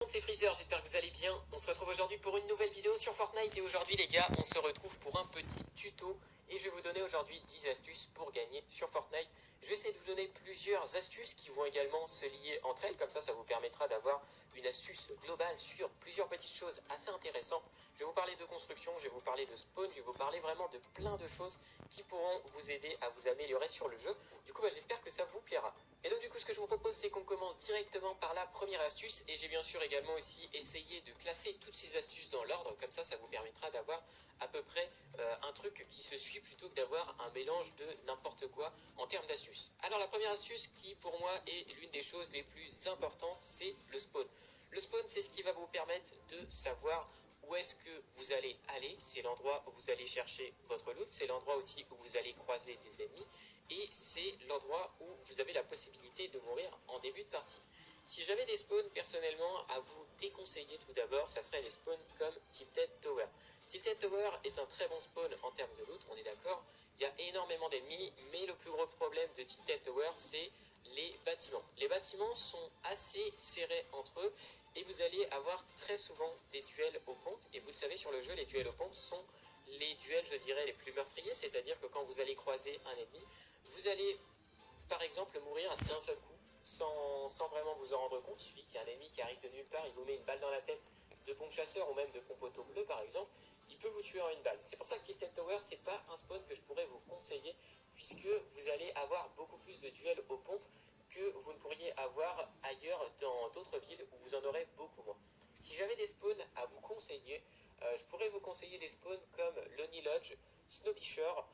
C'est Freezer, j'espère que vous allez bien. On se retrouve aujourd'hui pour une nouvelle vidéo sur Fortnite. Et aujourd'hui les gars, on se retrouve pour un petit tuto. Et je vais vous donner aujourd'hui 10 astuces pour gagner sur Fortnite. Je vais essayer de vous donner plusieurs astuces qui vont également se lier entre elles. Comme ça vous permettra d'avoir une astuce globale sur plusieurs petites choses assez intéressantes. Je vais vous parler de construction, je vais vous parler de spawn, je vais vous parler vraiment de plein de choses qui pourront vous aider à vous améliorer sur le jeu. Du coup, j'espère que ça vous plaira. Et donc du coup, ce que je vous propose, c'est qu'on commence directement par la première astuce. Et j'ai bien sûr également aussi essayé de classer toutes ces astuces dans l'ordre. Comme ça vous permettra d'avoir à peu près un truc qui se suit plutôt que d'avoir un mélange de n'importe quoi en termes d'astuces. Alors la première astuce qui pour moi est l'une des choses les plus importantes, c'est le spawn. Le spawn, c'est ce qui va vous permettre de savoir où est-ce que vous allez aller. C'est l'endroit où vous allez chercher votre loot. C'est l'endroit aussi où vous allez croiser des ennemis. Et c'est l'endroit où vous avez la possibilité de mourir en début de partie. Si j'avais des spawns personnellement à vous déconseiller tout d'abord, ça serait des spawns comme Tilted Tower. Tilted Tower est un très bon spawn en termes de loot, on est d'accord. Il y a énormément d'ennemis, mais le plus gros problème de Tilted Tower, c'est les bâtiments. Les bâtiments sont assez serrés entre eux et vous allez avoir très souvent des duels aux pompes. Et vous le savez, sur le jeu, les duels aux pompes sont les duels, je dirais, les plus meurtriers. C'est-à-dire que quand vous allez croiser un ennemi, vous allez par exemple mourir d'un seul coup sans vraiment vous en rendre compte. Il suffit qu'il y ait un ennemi qui arrive de nulle part, il vous met une balle dans la tête de pompe chasseur ou même de pompe auto bleu par exemple, il peut vous tuer en une balle. C'est pour ça que Tilted Tower, c'est pas un spawn que je pourrais vous conseiller, puisque vous allez avoir beaucoup plus de duels aux pompes que vous ne pourriez avoir ailleurs dans d'autres villes où vous en aurez beaucoup moins. Si j'avais des spawns à vous conseiller, je pourrais vous conseiller des spawns comme Lonely Lodge, Snobby Shore,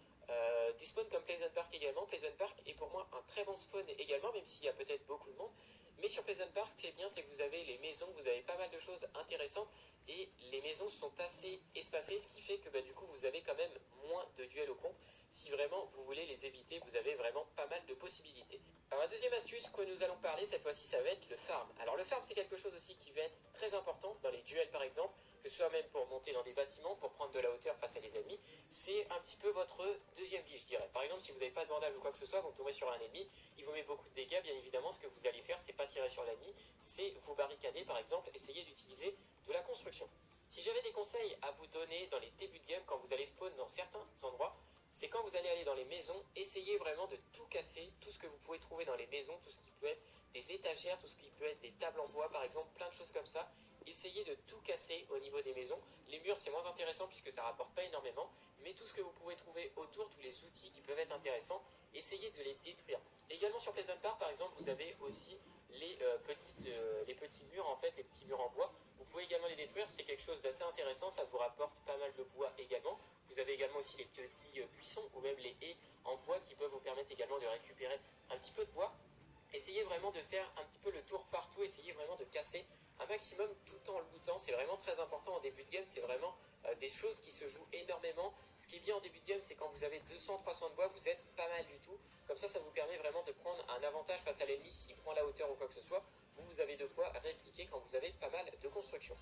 des spawns comme Pleasant Park également. Pleasant Park est pour moi un très bon spawn également, même s'il y a peut-être beaucoup de monde. Mais sur Pleasant Park, ce qui est bien, c'est que vous avez les maisons, vous avez pas mal de choses intéressantes. Et les maisons sont assez espacées, ce qui fait que du coup, vous avez quand même moins de duels aux pompes. Si vraiment vous voulez les éviter, vous avez vraiment pas mal de possibilités. Alors la deuxième astuce que nous allons parler, cette fois-ci, ça va être le farm. Alors le farm, c'est quelque chose aussi qui va être très important dans les duels par exemple, que ce soit même pour monter dans des bâtiments, pour prendre de la hauteur face à des ennemis. C'est un petit peu votre deuxième vie, je dirais. Par exemple, si vous n'avez pas de bandage ou quoi que ce soit, vous tombez sur un ennemi, il vous met beaucoup de dégâts, bien évidemment, ce que vous allez faire, c'est pas tirer sur l'ennemi, c'est vous barricader par exemple, essayer d'utiliser de la construction. Si j'avais des conseils à vous donner dans les débuts de game, quand vous allez spawn dans certains endroits, c'est quand vous allez aller dans les maisons, essayez vraiment de tout casser, tout ce que vous pouvez trouver dans les maisons, tout ce qui peut être des étagères, tout ce qui peut être des tables en bois par exemple, plein de choses comme ça. Essayez de tout casser au niveau des maisons. Les murs, c'est moins intéressant puisque ça rapporte pas énormément, mais tout ce que vous pouvez trouver autour, tous les outils qui peuvent être intéressants, essayez de les détruire. Également sur Pleasant Park par exemple, vous avez aussi les petits murs, en fait, les petits murs en bois. Vous pouvez également les détruire, c'est quelque chose d'assez intéressant, ça vous rapporte pas mal de bois également. Vous avez également aussi les petits buissons ou même les haies en bois qui peuvent vous permettre également de récupérer un petit peu de bois. Essayez vraiment de faire un petit peu le tour partout, essayez vraiment de casser un maximum tout en lootant. C'est vraiment très important en début de game, c'est vraiment des choses qui se jouent énormément. Ce qui est bien en début de game, c'est quand vous avez 200-300 de bois, vous êtes pas mal du tout. Comme ça vous permet vraiment de prendre un avantage face à l'ennemi s'il prend la hauteur ou quoi que ce soit. Vous avez de quoi répliquer quand vous avez pas mal de construction.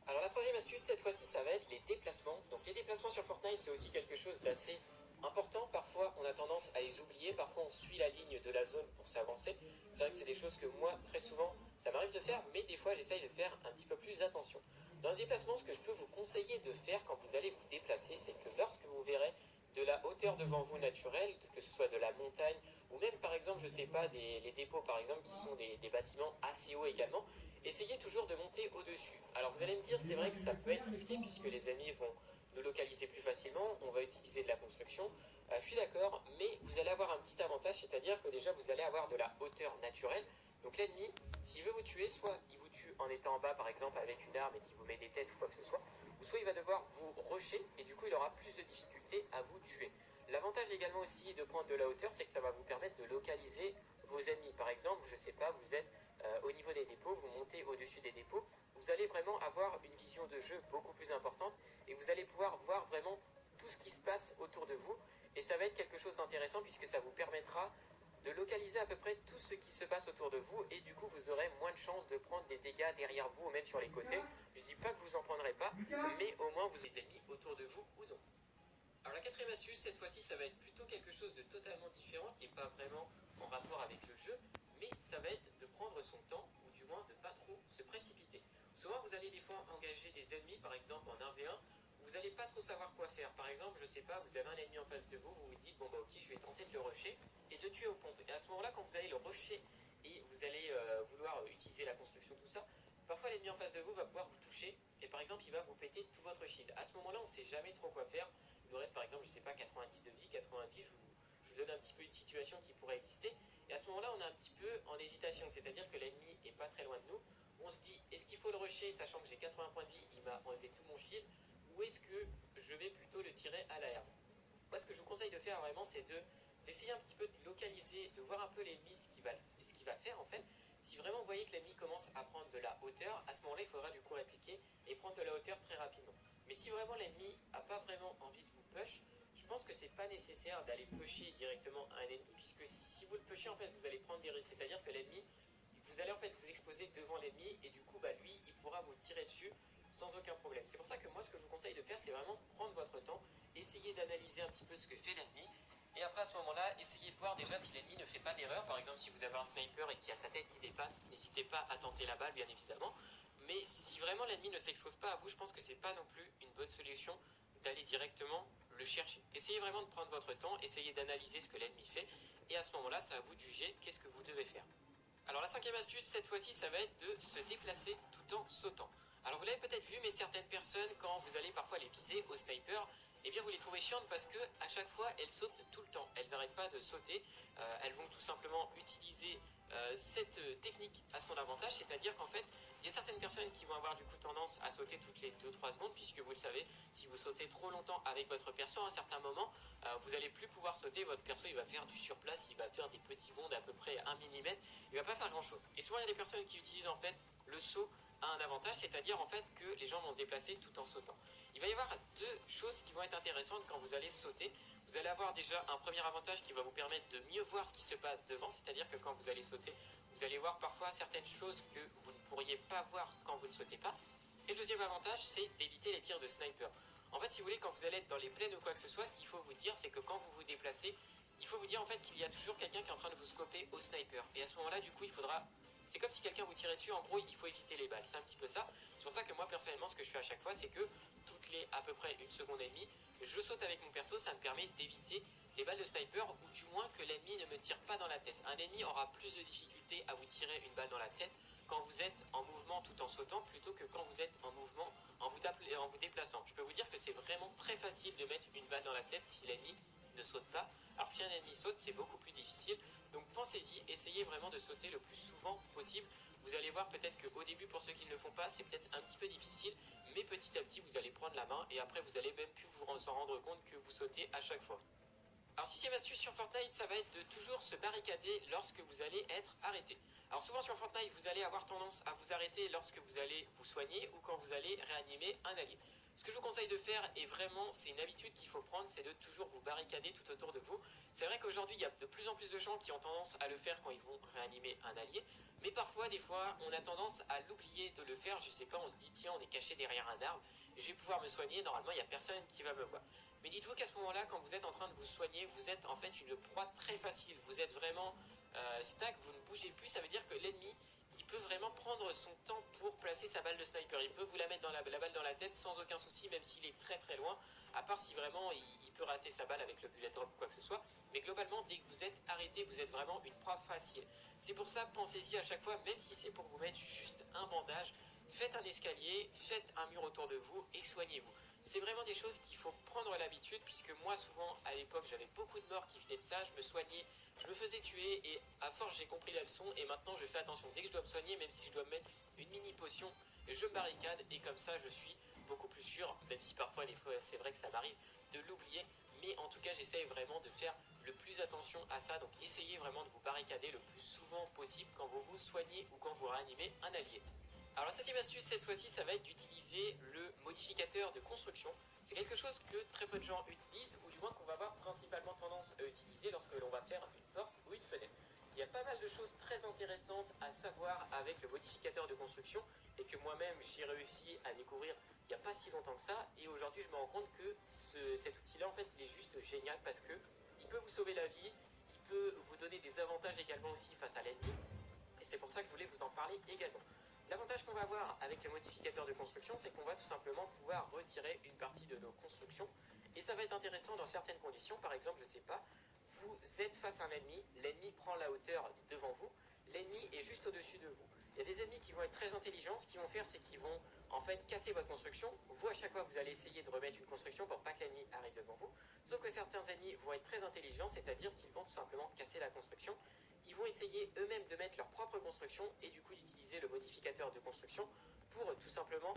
Alors la troisième astuce, cette fois-ci, ça va être les déplacements. Donc les déplacements sur Fortnite, c'est aussi quelque chose d'assez important. Parfois, on a tendance à les oublier. Parfois, on suit la ligne de la zone pour s'avancer. C'est vrai que c'est des choses que moi, très souvent, ça m'arrive de faire, mais des fois, j'essaye de faire un petit peu plus attention. Dans le déplacement, ce que je peux vous conseiller de faire quand vous allez vous déplacer, c'est que lorsque vous verrez de la hauteur devant vous naturelle, que ce soit de la montagne, ou même par exemple, je sais pas, les dépôts par exemple, qui sont des bâtiments assez hauts également, essayez toujours de monter au-dessus. Alors vous allez me dire, c'est vrai que ça peut être risqué puisque les ennemis vont nous localiser plus facilement, on va utiliser de la construction, je suis d'accord, mais vous allez avoir un petit avantage, c'est-à-dire que déjà vous allez avoir de la hauteur naturelle. Donc l'ennemi, s'il veut vous tuer, soit il vous tue en étant en bas par exemple avec une arme et qui vous met des têtes ou quoi que ce soit, ou soit il va devoir vous rusher et du coup il aura plus de difficultés à vous tuer. L'avantage également aussi de prendre de la hauteur, c'est que ça va vous permettre de localiser vos ennemis. Par exemple, je sais pas, vous êtes au niveau des dépôts, vous montez au-dessus des dépôts, vous allez vraiment avoir une vision de jeu beaucoup plus importante et vous allez pouvoir voir vraiment tout ce qui se passe autour de vous et ça va être quelque chose d'intéressant puisque ça vous permettra de localiser à peu près tout ce qui se passe autour de vous et du coup vous aurez moins de chances de prendre des dégâts derrière vous ou même sur les côtés. Je dis pas que vous en prendrez pas, mais au moins vous avez des ennemis autour de vous ou non. Alors la quatrième astuce, cette fois-ci, ça va être plutôt quelque chose de totalement différent, qui n'est pas vraiment en rapport avec le jeu, mais ça va être de prendre son temps, ou du moins de pas trop se précipiter. Souvent vous allez des fois engager des ennemis, par exemple en 1v1, vous n'allez pas trop savoir quoi faire. Par exemple, je sais pas, vous avez un ennemi en face de vous, vous vous dites bon bah ok, je vais tenter de le rusher et de le tuer aux pompes. Et à ce moment-là, quand vous allez le rusher et vous allez vouloir utiliser la construction, tout ça, parfois l'ennemi en face de vous va pouvoir vous toucher et par exemple il va vous péter tout votre shield. À ce moment-là, on ne sait jamais trop quoi faire. Il nous reste par exemple, je sais pas, 90 de vie, 80 de vie, je vous donne un petit peu une situation qui pourrait exister. Et à ce moment-là, on est un petit peu en hésitation, c'est-à-dire que l'ennemi est pas très loin de nous. On se dit, est-ce qu'il faut le rusher, sachant que j'ai 80 points de vie, il m'a enlevé tout mon shield, ou est-ce que je vais plutôt le tirer à l'air? Moi, ce que je vous conseille de faire vraiment, c'est d'essayer un petit peu de localiser, de voir un peu l'ennemi, ce qu'il va faire en fait. Si vraiment vous voyez que l'ennemi commence à prendre de la hauteur, à ce moment-là, il faudra du coup répliquer et prendre de la hauteur très rapidement. Mais si vraiment l'ennemi n'a pas vraiment envie de vous push, je pense que c'est pas nécessaire d'aller pusher directement un ennemi, puisque si vous le pushez, en fait, vous allez prendre des risques. C'est-à-dire que l'ennemi, vous allez en fait vous exposer devant l'ennemi, et du coup, bah, lui, il pourra vous tirer dessus sans aucun problème. C'est pour ça que moi, ce que je vous conseille de faire, c'est vraiment prendre votre temps, essayer d'analyser un petit peu ce que fait l'ennemi, et après à ce moment-là, essayez de voir déjà si l'ennemi ne fait pas d'erreur. Par exemple, si vous avez un sniper et qui a sa tête qui dépasse, n'hésitez pas à tenter la balle, bien évidemment. Mais si vraiment l'ennemi ne s'expose pas à vous, je pense que c'est pas non plus une bonne solution d'aller directement le chercher. Essayez vraiment de prendre votre temps, essayez d'analyser ce que l'ennemi fait, et à ce moment-là, c'est à vous de juger qu'est-ce que vous devez faire. Alors la cinquième astuce, cette fois-ci, ça va être de se déplacer tout en sautant. Alors vous l'avez peut-être vu, mais certaines personnes, quand vous allez parfois les viser au sniper, eh bien vous les trouvez chiantes parce que à chaque fois elles sautent tout le temps. Elles n'arrêtent pas de sauter. Elles vont tout simplement utiliser cette technique à son avantage, c'est-à-dire qu'en fait, il y a certaines personnes qui vont avoir du coup tendance à sauter toutes les 2-3 secondes, puisque vous le savez, si vous sautez trop longtemps avec votre perso, à un certain moment, vous n'allez plus pouvoir sauter, votre perso il va faire du surplace, il va faire des petits bonds d'à peu près 1 mm, il va pas faire grand chose. Et souvent il y a des personnes qui utilisent en fait le saut à un avantage, c'est-à-dire en fait que les gens vont se déplacer tout en sautant. Il va y avoir deux choses qui vont être intéressantes quand vous allez sauter. Vous allez avoir déjà un premier avantage qui va vous permettre de mieux voir ce qui se passe devant, c'est-à-dire que quand vous allez sauter, vous allez voir parfois certaines choses que vous ne pourriez pas voir quand vous ne sautez pas. Et le deuxième avantage, c'est d'éviter les tirs de sniper. En fait, si vous voulez, quand vous allez être dans les plaines ou quoi que ce soit, ce qu'il faut vous dire, c'est que quand vous vous déplacez, il faut vous dire en fait qu'il y a toujours quelqu'un qui est en train de vous scoper au sniper. Et à ce moment-là, du coup, il faudra... C'est comme si quelqu'un vous tirait dessus, en gros, il faut éviter les balles. C'est un petit peu ça. C'est pour ça que moi, personnellement, ce que je fais à chaque fois, c'est que toutes les à peu près une seconde et demie, je saute avec mon perso, ça me permet d'éviter les balles de sniper, ou du moins que l'ennemi ne me tire pas dans la tête. Un ennemi aura plus de difficulté à vous tirer une balle dans la tête quand vous êtes en mouvement tout en sautant, plutôt que quand vous êtes en mouvement en vous déplaçant. Je peux vous dire que c'est vraiment très facile de mettre une balle dans la tête si l'ennemi ne saute pas. Alors si un ennemi saute, c'est beaucoup plus difficile. Donc pensez-y, essayez vraiment de sauter le plus souvent possible. Vous allez voir peut-être qu'au début, pour ceux qui ne le font pas, c'est peut-être un petit peu difficile, mais petit à petit, vous allez prendre la main, et après, vous allez même plus vous en rendre compte que vous sautez à chaque fois. Alors sixième astuce sur Fortnite, ça va être de toujours se barricader lorsque vous allez être arrêté. Alors souvent sur Fortnite, vous allez avoir tendance à vous arrêter lorsque vous allez vous soigner ou quand vous allez réanimer un allié. Ce que je vous conseille de faire, et vraiment c'est une habitude qu'il faut prendre, c'est de toujours vous barricader tout autour de vous. C'est vrai qu'aujourd'hui il y a de plus en plus de gens qui ont tendance à le faire quand ils vont réanimer un allié, mais parfois, des fois, on a tendance à l'oublier de le faire. Je sais pas, on se dit tiens, on est caché derrière un arbre, je vais pouvoir me soigner, normalement il n'y a personne qui va me voir. Mais dites-vous qu'à ce moment-là, quand vous êtes en train de vous soigner, vous êtes en fait une proie très facile. Vous êtes vraiment stack, vous ne bougez plus, ça veut dire que l'ennemi, il peut vraiment prendre son temps pour placer sa balle de sniper. Il peut vous la mettre dans la balle dans la tête sans aucun souci, même s'il est très très loin, à part si vraiment il peut rater sa balle avec le bullet drop ou quoi que ce soit. Mais globalement, dès que vous êtes arrêté, vous êtes vraiment une proie facile. C'est pour ça, pensez-y à chaque fois, même si c'est pour vous mettre juste un bandage, faites un escalier, faites un mur autour de vous et soignez-vous. C'est vraiment des choses qu'il faut prendre l'habitude, puisque moi souvent à l'époque j'avais beaucoup de morts qui venaient de ça, je me soignais, je me faisais tuer, et à force j'ai compris la leçon, et maintenant je fais attention. Dès que je dois me soigner, même si je dois me mettre une mini potion, je me barricade, et comme ça je suis beaucoup plus sûr, même si parfois des fois c'est vrai que ça m'arrive de l'oublier, mais en tout cas j'essaye vraiment de faire le plus attention à ça. Donc essayez vraiment de vous barricader le plus souvent possible quand vous vous soignez ou quand vous réanimez un allié. Alors la septième astuce cette fois-ci, ça va être d'utiliser le modificateur de construction. C'est quelque chose que très peu de gens utilisent, ou du moins qu'on va avoir principalement tendance à utiliser lorsque l'on va faire une porte ou une fenêtre. Il y a pas mal de choses très intéressantes à savoir avec le modificateur de construction, et que moi-même j'ai réussi à découvrir il n'y a pas si longtemps que ça, et aujourd'hui je me rends compte que cet outil-là en fait il est juste génial, parce que il peut vous sauver la vie, il peut vous donner des avantages également aussi face à l'ennemi. et c'est pour ça que je voulais vous en parler également. L'avantage qu'on va avoir avec le modificateur de construction, c'est qu'on va tout simplement pouvoir retirer une partie de nos constructions, et ça va être intéressant dans certaines conditions. Par exemple, je sais pas, vous êtes face à un ennemi, l'ennemi prend la hauteur devant vous, l'ennemi est juste au-dessus de vous. Il y a des ennemis qui vont être très intelligents, ce qu'ils vont faire, c'est qu'ils vont en fait casser votre construction. Vous, à chaque fois, vous allez essayer de remettre une construction pour pas que l'ennemi arrive devant vous. Sauf que certains ennemis vont être très intelligents, c'est-à-dire qu'ils vont tout simplement casser la construction. Ils vont essayer eux-mêmes de mettre leur propre construction et du coup d'utiliser le modificateur de construction pour tout simplement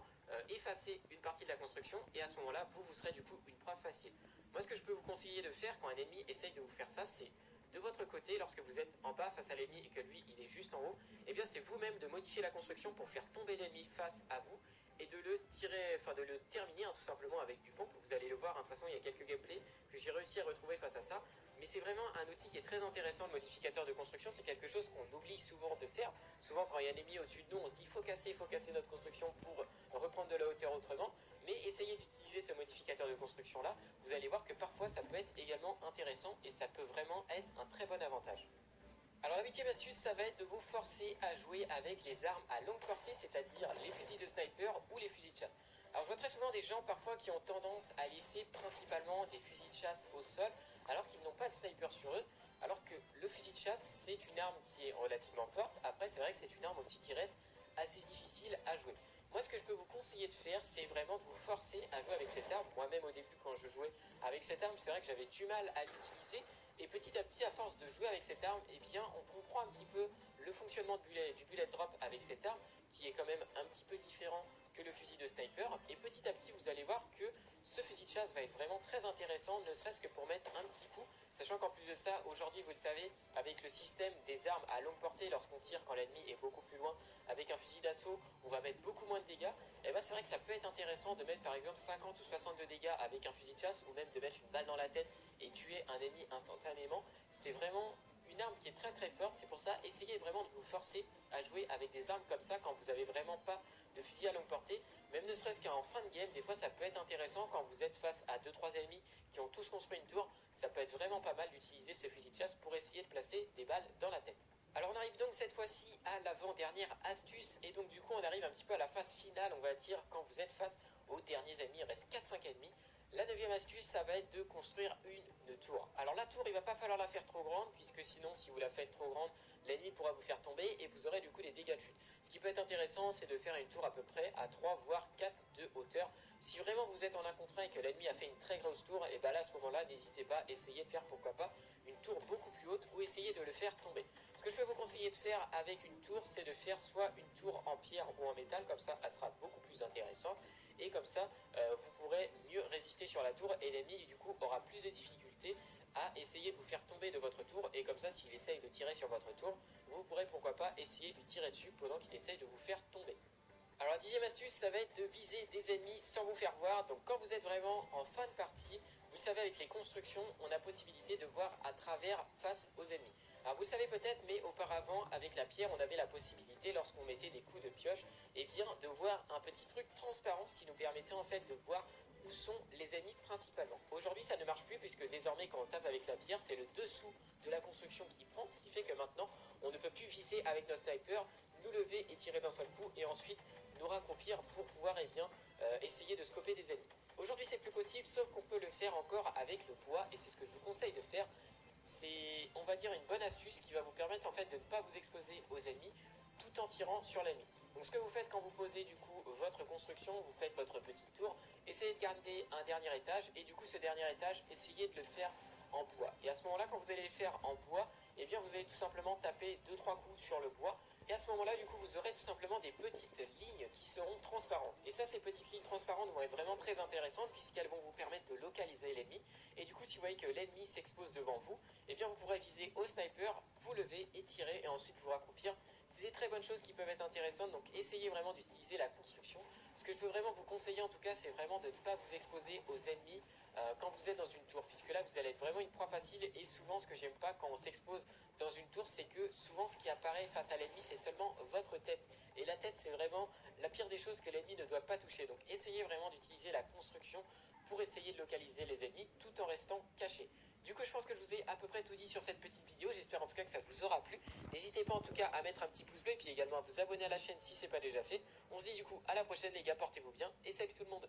effacer une partie de la construction, et à ce moment-là, vous serez du coup une proie facile. Moi, ce que je peux vous conseiller de faire quand un ennemi essaye de vous faire ça, c'est de votre côté, lorsque vous êtes en bas face à l'ennemi et que lui, il est juste en haut, et bien c'est vous-même de modifier la construction pour faire tomber l'ennemi face à vous et de le tirer, enfin de le terminer tout simplement avec du pompe. Vous allez le voir, de toute façon, il y a quelques gameplays que j'ai réussi à retrouver face à ça. Mais c'est vraiment un outil qui est très intéressant, le modificateur de construction. C'est quelque chose qu'on oublie souvent de faire. Souvent, quand il y a un ennemi au-dessus de nous, on se dit faut casser notre construction pour reprendre de la hauteur autrement. Mais essayez d'utiliser ce modificateur de construction là. Vous allez voir que parfois ça peut être également intéressant et ça peut vraiment être un très bon avantage. Alors la 8e astuce, ça va être de vous forcer à jouer avec les armes à longue portée, c'est-à-dire les fusils de sniper ou les fusils de chasse. Alors je vois très souvent des gens parfois qui ont tendance à laisser principalement des fusils de chasse au sol alors qu'ils n'ont pas de sniper sur eux, alors que le fusil de chasse c'est une arme qui est relativement forte. Après c'est vrai que c'est une arme aussi qui reste assez difficile à jouer. Moi ce que je peux vous conseiller de faire, c'est vraiment de vous forcer à jouer avec cette arme. Moi-même au début quand je jouais avec cette arme, c'est vrai que j'avais du mal à l'utiliser. Et petit à petit, à force de jouer avec cette arme, eh bien, on comprend un petit peu le fonctionnement du bullet drop avec cette arme, qui est quand même un petit peu différent que le fusil de sniper. Et petit à petit, vous allez voir que ce fusil de chasse va être vraiment très intéressant, ne serait-ce que pour mettre un petit coup. Sachant qu'en plus de ça, aujourd'hui, vous le savez, avec le système des armes à longue portée, lorsqu'on tire quand l'ennemi est beaucoup plus loin, avec un fusil d'assaut, on va mettre beaucoup moins de dégâts. Et bien, c'est vrai que ça peut être intéressant de mettre par exemple 50 ou 60 de dégâts avec un fusil de chasse, ou même de mettre une balle dans la tête et tuer un ennemi instantanément. C'est vraiment une arme qui est très très forte. C'est pour ça, essayez vraiment de vous forcer à jouer avec des armes comme ça quand vous n'avez vraiment pas de fusil à longue portée. Même ne serait-ce qu'en fin de game, des fois ça peut être intéressant quand vous êtes face à 2-3 ennemis qui ont tous construit une tour. Ça peut être vraiment pas mal d'utiliser ce fusil de chasse pour essayer de placer des balles dans la tête. Alors on arrive donc cette fois-ci à l'avant-dernière astuce, et donc du coup on arrive un petit peu à la phase finale, on va dire, quand vous êtes face aux derniers ennemis. Il reste 4-5 ennemis. La 9e astuce, ça va être de construire une tour. Alors la tour, il va pas falloir la faire trop grande, puisque sinon, si vous la faites trop grande, l'ennemi pourra vous faire tomber et vous aurez du coup des dégâts de chute. Ce qui peut être intéressant, c'est de faire une tour à peu près à 3 voire 4 de hauteur. Si vraiment vous êtes en 1 contre 1 et que l'ennemi a fait une très grosse tour, et bien là, à ce moment-là, n'hésitez pas, essayez de faire pourquoi pas une tour beaucoup plus haute ou essayez de le faire tomber. Ce que je peux vous conseiller de faire avec une tour, c'est de faire soit une tour en pierre ou en métal, comme ça, elle sera beaucoup plus intéressante. Et comme ça, vous pourrez mieux résister sur la tour et l'ennemi du coup aura plus de difficultés à essayer de vous faire tomber de votre tour. Et comme ça, s'il essaye de tirer sur votre tour, vous pourrez pourquoi pas essayer de lui tirer dessus pendant qu'il essaye de vous faire tomber. Alors la 10e astuce, ça va être de viser des ennemis sans vous faire voir. Donc quand vous êtes vraiment en fin de partie, vous le savez, avec les constructions, on a possibilité de voir à travers face aux ennemis. Alors vous le savez peut-être, mais auparavant, avec la pierre, on avait la possibilité, lorsqu'on mettait des coups de pioche, eh bien, de voir un petit truc transparent, ce qui nous permettait en fait de voir où sont les ennemis principalement. Aujourd'hui, ça ne marche plus, puisque désormais, quand on tape avec la pierre, c'est le dessous de la construction qui prend, ce qui fait que maintenant, on ne peut plus viser avec nos snipers, nous lever et tirer d'un seul coup, et ensuite nous raccroupir pour pouvoir essayer de scoper des ennemis. Aujourd'hui, c'est plus possible, sauf qu'on peut le faire encore avec le bois, et c'est ce que je vous conseille de faire. C'est, on va dire, une bonne astuce qui va vous permettre en fait de ne pas vous exposer aux ennemis tout en tirant sur l'ennemi. Donc ce que vous faites quand vous posez du coup votre construction, vous faites votre petite tour, essayez de garder un dernier étage, et du coup ce dernier étage, essayez de le faire en bois. Et à ce moment-là, quand vous allez le faire en bois, eh bien vous allez tout simplement taper 2-3 coups sur le bois, et à ce moment-là, du coup, vous aurez tout simplement des petites lignes qui seront transparentes. Et ça, ces petites lignes transparentes vont être vraiment très intéressantes, puisqu'elles vont vous permettre de localiser l'ennemi. Et du coup, si vous voyez que l'ennemi s'expose devant vous, eh bien vous pourrez viser au sniper, vous lever et tirer, et ensuite vous raccroupir. C'est des très bonnes choses qui peuvent être intéressantes, donc essayez vraiment d'utiliser la construction. Ce que je peux vraiment vous conseiller en tout cas, c'est vraiment de ne pas vous exposer aux ennemis quand vous êtes dans une tour, puisque là vous allez être vraiment une proie facile. Et souvent, ce que j'aime pas quand on s'expose dans une tour, c'est que souvent ce qui apparaît face à l'ennemi, c'est seulement votre tête. Et la tête, c'est vraiment la pire des choses que l'ennemi ne doit pas toucher. Donc essayez vraiment d'utiliser la construction pour essayer de localiser les ennemis tout en restant caché. Du coup, je pense que je vous ai à peu près tout dit sur cette petite vidéo. J'espère en tout cas que ça vous aura plu. N'hésitez pas en tout cas à mettre un petit pouce bleu et puis également à vous abonner à la chaîne si ce n'est pas déjà fait. On se dit du coup à la prochaine les gars, portez-vous bien et salut tout le monde.